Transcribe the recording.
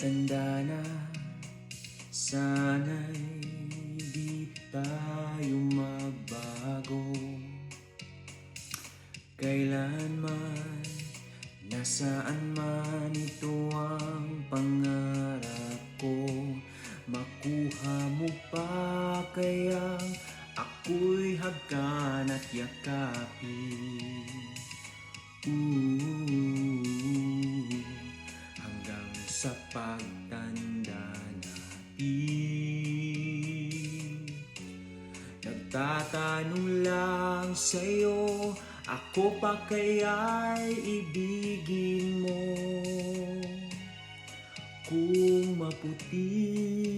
Tanda na, sana'y di tayo magbago. Kailanman, nasaan man ito ang pangarap ko. Makuha mo pa kayang ako'y hagkan at yakapin. Hanggang sa pagtanda natin. Nagtatanong lang sa'yo, ako pa kaya'y ibigin mo? Kung maputi